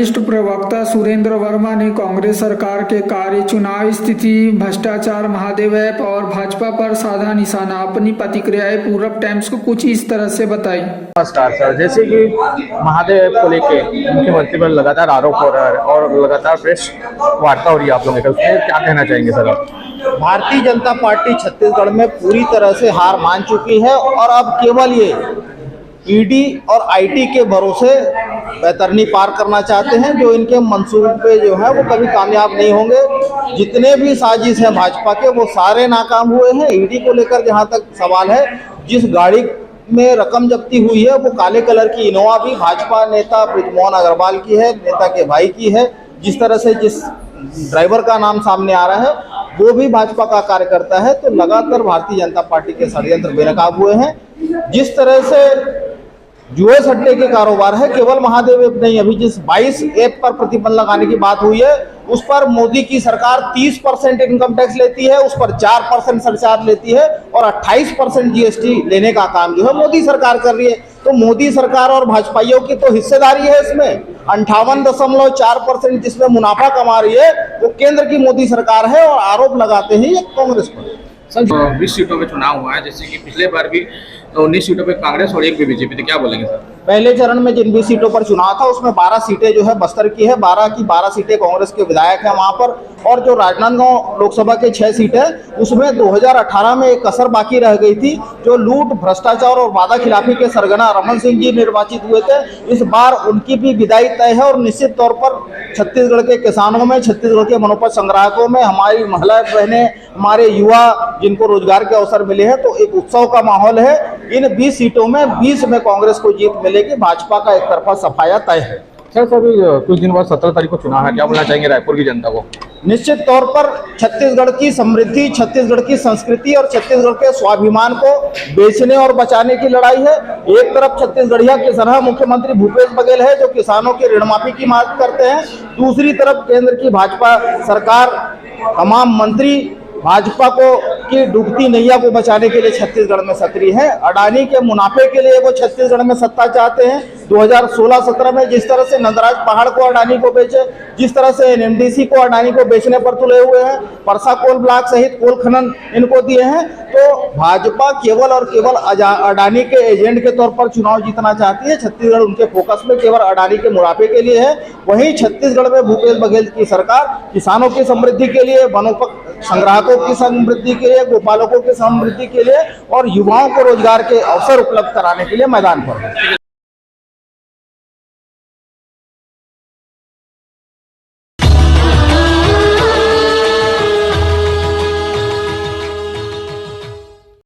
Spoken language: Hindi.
वरिष्ठ प्रवक्ता सुरेंद्र वर्मा ने कांग्रेस सरकार के कार्य, चुनाव स्थिति, भ्रष्टाचार, महादेव ऐप और भाजपा पर साधा निशाना। अपनी प्रतिक्रियाएं पूरब टाइम्स को कुछ इस तरह से बताई। नमस्कार सर, जैसे कि महादेव ऐप को लेके मुख्यमंत्री पर लगातार आरोप हो रहा है और लगातार प्रेस वार्ता हो रही है आप लोगों ने, उसमें क्या कहना चाहेंगे सर आप? भारतीय जनता पार्टी छत्तीसगढ़ में पूरी तरह से हार मान चुकी है और अब केवल ये ईडी और आईटी के भरोसे बैतरनी पार करना चाहते हैं, जो इनके मंसूबे जो है वो कभी कामयाब नहीं होंगे। जितने भी साजिश हैं भाजपा के वो सारे नाकाम हुए हैं। ईडी को लेकर जहां तक सवाल है, जिस गाड़ी में रकम जब्ती हुई है वो काले कलर की इनोवा भी भाजपा नेता बृजमोहन अग्रवाल की है, नेता के भाई की है। जिस तरह से जिस ड्राइवर का नाम सामने आ रहा है वो भी भाजपा का कार्यकर्ता है। तो लगातार भारतीय जनता पार्टी के षड्यंत्र बेनकाब हुए हैं। जिस तरह से जुए सट्टे के कारोबार है, केवल महादेव ऐप नहीं, अभी जिस 22 ऐप पर प्रतिबंध लगाने की बात हुई है उस पर मोदी की सरकार 30% इनकम टैक्स लेती है, उस पर 4% सरचार्ज लेती है और 28% जीएसटी लेने का काम जो है मोदी सरकार कर रही है। तो मोदी सरकार और भाजपाइयों की तो हिस्सेदारी है इसमें। 58.4% जिसमें मुनाफा कमा रही है वो केंद्र की मोदी सरकार है और आरोप लगाते हैं ये कांग्रेस पर। 20 सीटों पे चुनाव हुआ है, जैसे कि पिछले बार भी 19 सीटों पे कांग्रेस और 1 पे बीजेपी, तो क्या बोलेंगे सर? पहले चरण में जिन 20 सीटों पर चुनाव था उसमें 12 सीटें जो है बस्तर की है, 12 की 12 सीटें कांग्रेस के विधायक हैं वहां पर। और जो राजनांदगांव लोकसभा के 6 सीटें उसमें 2018 में एक कसर बाकी रह गई थी, जो लूट, भ्रष्टाचार और वादा खिलाफी के सरगना रमन सिंह जी निर्वाचित हुए थे। इस बार उनकी भी विदाई तय है और निश्चित तौर पर छत्तीसगढ़ के किसानों में, छत्तीसगढ़ के वनोपज संग्राहकों में, हमारी महिला बहनें, हमारे युवा जिनको रोजगार के अवसर मिले हैं, तो एक उत्सव का माहौल है। इन 20 सीटों में 20 में कांग्रेस को जीत मिलेगी, भाजपा का एक तरफा सफाया तय है। सर सभी कुछ दिन बाद 17 तारीख को चुनाव है, क्या बोलना चाहेंगे रायपुर की जनता को? निश्चित तौर पर छत्तीसगढ़ की समृद्धि, छत्तीसगढ़ की संस्कृति और छत्तीसगढ़ के स्वाभिमान को बेचने और बचाने की लड़ाई है। एक तरफ छत्तीसगढ़िया किसान मुख्यमंत्री भूपेश बघेल है जो किसानों की ऋण माफी की मांग करते हैं, दूसरी तरफ केंद्र की भाजपा सरकार, तमाम मंत्री भाजपा को की डूबती नैया को बचाने के लिए छत्तीसगढ़ में सक्रिय है। अडानी के मुनाफे के लिए वो छत्तीसगढ़ में सत्ता चाहते हैं। 2016-17 में जिस तरह से नंदराज पहाड़ को अडानी को बेचे, जिस तरह से एनएमडीसी को अडानी को बेचने पर तुले हुए हैं, परसा कोल ब्लॉक सहित कोल खनन इनको दिए हैं, तो भाजपा केवल और केवल अडानी के एजेंट के तौर पर चुनाव जीतना चाहती है। छत्तीसगढ़ उनके फोकस में केवल अडानी के मुनाफे के लिए है। वहीं छत्तीसगढ़ में भूपेश बघेल की सरकार किसानों की समृद्धि के लिए, वनोपज संग्राहकों की समृद्धि के लिए, गोपालकों की समृद्धि के लिए और युवाओं को रोजगार के अवसर उपलब्ध कराने के लिए मैदान पर है।